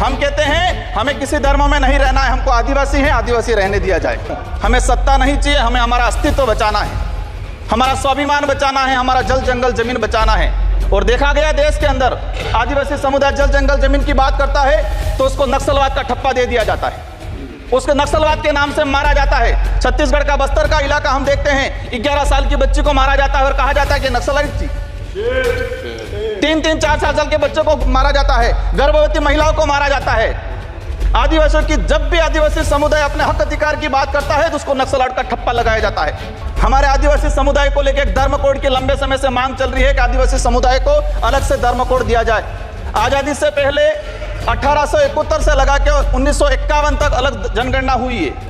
हम कहते हैं हमें किसी धर्म में नहीं रहना है, हमको आदिवासी है, आदिवासी रहने दिया जाए। हमें सत्ता नहीं चाहिए, हमें हमारा अस्तित्व बचाना है, हमारा स्वाभिमान बचाना है, हमारा जल जंगल जमीन बचाना है। और देखा गया देश के अंदर आदिवासी समुदाय जल जंगल जमीन की बात करता है तो उसको नक्सलवाद का ठप्पा दे दिया जाता है, उसके नक्सलवाद के नाम से मारा जाता है। छत्तीसगढ़ का बस्तर का इलाका हम देखते हैं, 11 साल की बच्ची को मारा जाता है और कहा जाता है कि नक्सलाइट थी। 3-3, 4 साल के बच्चों को मारा जाता है, गर्भवती महिलाओं को मारा जाता है। आदिवासियों की जब भी आदिवासी समुदाय अपने हक अधिकार की बात करता है तो उसको नक्सलाइट का ठप्पा लगाया जाता है। हमारे आदिवासी समुदाय को लेकर एक धर्म कोड की लंबे समय से मांग चल रही है कि आदिवासी समुदाय को अलग से धर्म कोड दिया जाए। आजादी से पहले 1871 से लगा के 1951 तक अलग जनगणना हुई है।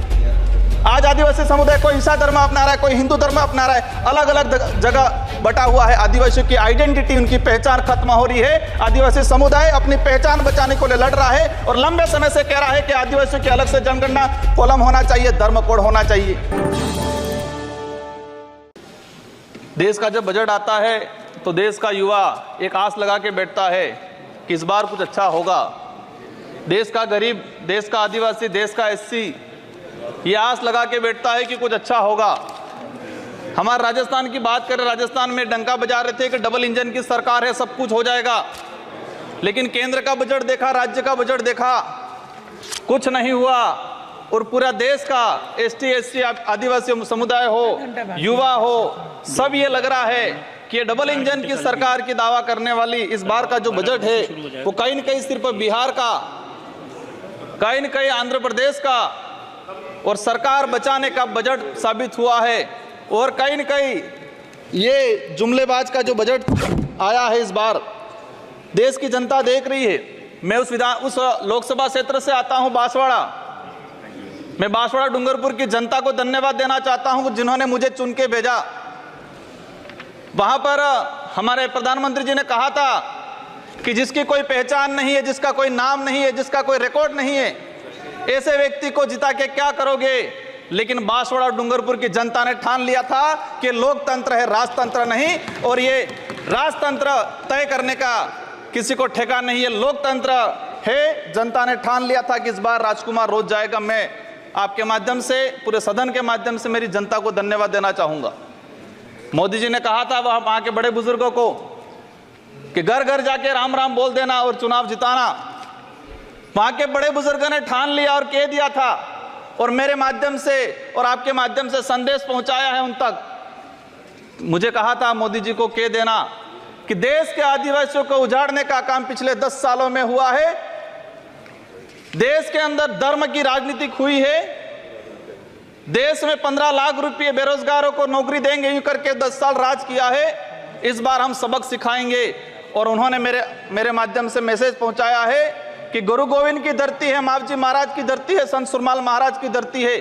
आज आदिवासी समुदाय कोई ईसाई धर्म अपना रहा है, कोई हिंदू धर्म अपना रहा है, अलग अलग जगह बटा हुआ है। आदिवासियों की आइडेंटिटी, उनकी पहचान खत्म हो रही है। आदिवासी समुदाय अपनी पहचान बचाने को लिए लड़ रहा है और लंबे समय से कह रहा है कि आदिवासियों की अलग से जनगणना कॉलम होना चाहिए, धर्म कोड होना चाहिए। देश का जब बजट आता है तो देश का युवा एक आस लगा के बैठता है कि इस बार कुछ अच्छा होगा। देश का गरीब, देश का आदिवासी, देश का एससी ये आस लगा के बैठता है कि कुछ अच्छा होगा। हमारे राजस्थान की बात करें, राजस्थान में डंका बजा रहे थे कि डबल इंजन की सरकार है, सब कुछ हो जाएगा। लेकिन केंद्र का बजट देखा, राज्य का बजट देखा, कुछ नहीं हुआ। और पूरा देश का एसटी एससी आदिवासी समुदाय हो, युवा हो, सब ये लग रहा है कि ये डबल इंजन की सरकार की दावा करने वाली इस बार का जो बजट है वो कहीं न कहीं सिर्फ बिहार का, कहीं न कहीं आंध्र प्रदेश का और सरकार बचाने का बजट साबित हुआ है। और कहीं न कहीं ये जुमलेबाज का जो बजट आया है इस बार, देश की जनता देख रही है। मैं उस लोकसभा क्षेत्र से आता हूं, बांसवाड़ा। मैं बांसवाड़ा डूंगरपुर की जनता को धन्यवाद देना चाहता हूं जिन्होंने मुझे चुन के भेजा। वहां पर हमारे प्रधानमंत्री जी ने कहा था कि जिसकी कोई पहचान नहीं है, जिसका कोई नाम नहीं है, जिसका कोई रिकॉर्ड नहीं है, ऐसे व्यक्ति को जिता के क्या करोगे। लेकिन बांसवाड़ा और डूंगरपुर की जनता ने ठान लिया था कि लोकतंत्र है, राजतंत्र नहीं। और ये राजतंत्र तय करने का किसी को ठेका नहीं है, लोकतंत्र है। जनता ने ठान लिया था कि इस बार राजकुमार रोज जाएगा। मैं आपके माध्यम से, पूरे सदन के माध्यम से मेरी जनता को धन्यवाद देना चाहूंगा। मोदी जी ने कहा था वहां के बड़े बुजुर्गों को कि घर घर जाके राम राम बोल देना और चुनाव जिताना। वहां के बड़े बुजुर्गों ने ठान लिया और कह दिया था, और मेरे माध्यम से और आपके माध्यम से संदेश पहुंचाया है उन तक। मुझे कहा था मोदी जी को कह देना कि देश के आदिवासियों को उजाड़ने का काम पिछले 10 सालों में हुआ है। देश के अंदर धर्म की राजनीति हुई है। देश में 15 लाख रुपए बेरोजगारों को नौकरी देंगे यूं करके 10 साल राज किया है। इस बार हम सबक सिखाएंगे। और उन्होंने मेरे माध्यम से मैसेज पहुंचाया है कि गुरु गोविंद की धरती है, मावजी महाराज की धरती है, संत सुरमाल महाराज की धरती है।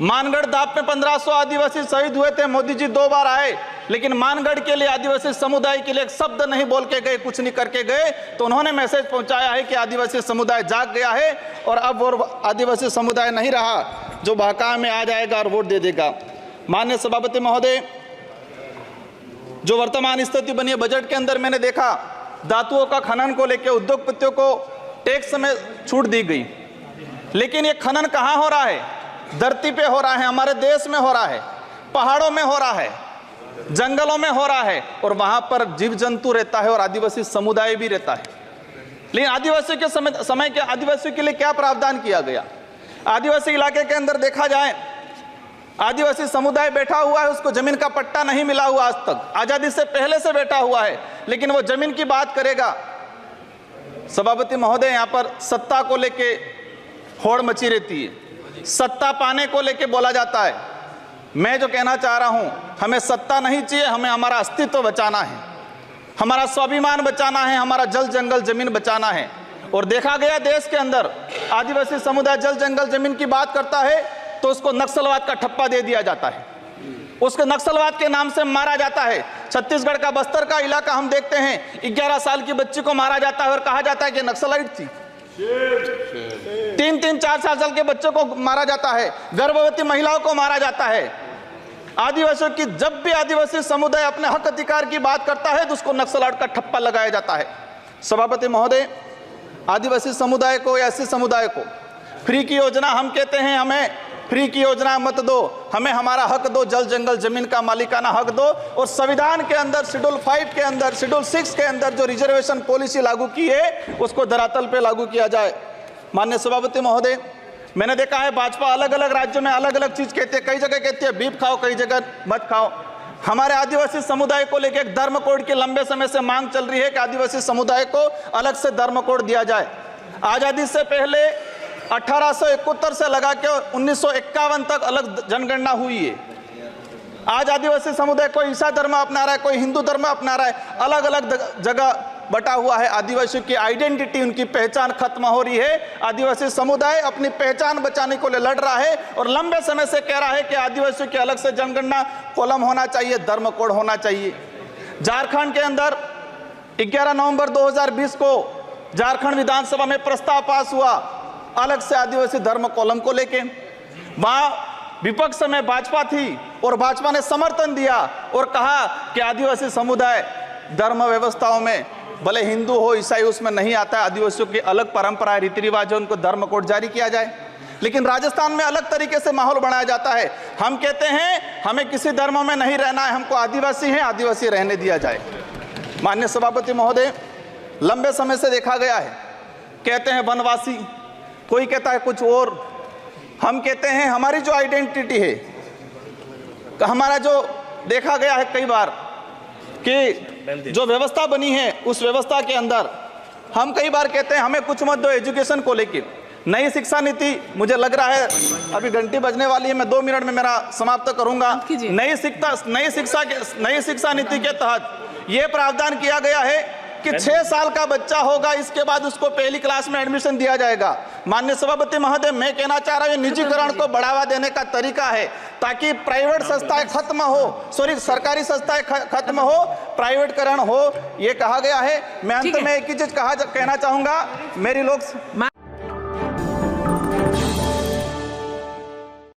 मानगढ़ दाप में 1500 आदिवासी शहीद हुए थे। मोदी जी 2 बार आए, लेकिन मानगढ़ के लिए, आदिवासी समुदाय के लिए एक शब्द नहीं बोल के गए, कुछ नहीं करके गए। तो उन्होंने मैसेज पहुंचाया है कि आदिवासी समुदाय जाग गया है और अब वो आदिवासी समुदाय नहीं रहा जो बहका में आ जाएगा और वोट दे देगा। माननीय सभापति महोदय, जो वर्तमान स्थिति बनी है बजट के अंदर, मैंने देखा धातुओं का खनन को लेकर उद्योगपतियों को टैक्स में छूट दी गई। लेकिन ये खनन कहाँ हो रहा है? धरती पे हो रहा है, हमारे देश में हो रहा है, पहाड़ों में हो रहा है, जंगलों में हो रहा है। और वहां पर जीव जंतु रहता है और आदिवासी समुदाय भी रहता है। लेकिन आदिवासियों के समय के आदिवासियों के लिए क्या प्रावधान किया गया? आदिवासी इलाके के अंदर देखा जाए, आदिवासी समुदाय बैठा हुआ है, उसको जमीन का पट्टा नहीं मिला हुआ आज तक, आजादी से पहले से बैठा हुआ है, लेकिन वो जमीन की बात करेगा। सभापति महोदय, यहाँ पर सत्ता को लेके होड़ मची रहती है, सत्ता पाने को लेके बोला जाता है। मैं जो कहना चाह रहा हूं, हमें सत्ता नहीं चाहिए, हमें हमारा अस्तित्व बचाना है, हमारा स्वाभिमान बचाना है, हमारा जल जंगल जमीन बचाना है। और देखा गया देश के अंदर आदिवासी समुदाय जल जंगल जमीन की बात करता है तो उसको नक्सलवाद का ठप्पा दे दिया जाता है, उसको नक्सलवाद के नाम से मारा जाता है। छत्तीसगढ़ का बस्तर का इलाका हम देखते हैं, 11 साल की बच्ची को मारा जाता है और कहा जाता है कि नक्सलाइट थी। 3-3, 4 साल के बच्चों को मारा जाता है, गर्भवती महिलाओं को मारा जाता है। आदिवासियों की जब भी आदिवासी समुदाय अपने हक अधिकार की बात करता है तो उसको नक्सलवाद का ठप्पा लगाया जाता है। सभापति महोदय, आदिवासी समुदाय को या एससी समुदाय को फ्री की योजना, हम कहते हैं हमें फ्री की योजना मत दो, हमें हमारा हक दो, जल जंगल जमीन का मालिकाना हक दो। और संविधान के अंदर शेड्यूल 5 के अंदर, शेड्यूल 6 के अंदर जो रिजर्वेशन पॉलिसी लागू की है उसको धरातल पे लागू किया जाए। माननीय सभापति महोदय, मैंने देखा है भाजपा अलग अलग राज्यों में अलग अलग चीज कहती है, कई जगह कहती है बीफ खाओ, कई जगह मत खाओ। हमारे आदिवासी समुदाय को लेकर एक धर्म कोड की लंबे समय से मांग चल रही है कि आदिवासी समुदाय को अलग से धर्म कोड दिया जाए। आजादी से पहले 1871 से लगा के 1951 तक अलग जनगणना हुई है। आज आदिवासी समुदाय कोई ईसा धर्म अपना रहा है, कोई हिंदू धर्म अपना रहा है, अलग अलग जगह बटा हुआ है। आदिवासियों की आइडेंटिटी, उनकी पहचान खत्म हो रही है। आदिवासी समुदाय अपनी पहचान बचाने को लिए लड़ रहा है और लंबे समय से कह रहा है कि आदिवासियों की अलग से जनगणना कॉलम होना चाहिए, धर्म कोड होना चाहिए। झारखंड के अंदर 11 नवंबर 2020 को झारखंड विधानसभा में प्रस्ताव पास हुआ अलग से आदिवासी धर्म कॉलम को लेके। वहां विपक्ष में भाजपा थी और भाजपा ने समर्थन दिया और कहा कि आदिवासी समुदाय धर्म व्यवस्थाओं में भले हिंदू हो ईसाई उसमें नहीं आता है, आदिवासियों की अलग परंपराएं रीति रिवाज है, उनको धर्म कोड जारी किया जाए। लेकिन राजस्थान में अलग तरीके से माहौल बनाया जाता है। हम कहते हैं हमें किसी धर्म में नहीं रहना है, हमको आदिवासी हैं, आदिवासी रहने दिया जाए। माननीय सभापति महोदय, लंबे समय से देखा गया है, कहते हैं वनवासी, कोई कहता है कुछ और। हम कहते हैं हमारी जो आइडेंटिटी है, हमारा जो देखा गया है कई बार कि जो व्यवस्था बनी है उस व्यवस्था के अंदर हम कई बार कहते हैं हमें कुछ मत दो एजुकेशन को लेकर। नई शिक्षा नीति, मुझे लग रहा है अभी घंटी बजने वाली है, मैं 2 मिनट में मेरा समाप्त करूंगा। नई शिक्षा नीति के तहत यह प्रावधान किया गया है कि 6 साल का बच्चा होगा इसके बाद उसको पहली क्लास में एडमिशन दिया जाएगा। माननीय सभापति महोदय, मैं कहना चाह रहा हूं निजीकरण को बढ़ावा देने का तरीका है ताकि प्राइवेट संस्थाएं खत्म हो, सरकारी संस्थाएं खत्म हो, प्राइवेटकरण हो, ये कहा गया है। मैं अंत में एक ही चीज कहना चाहूंगा, मेरी लोग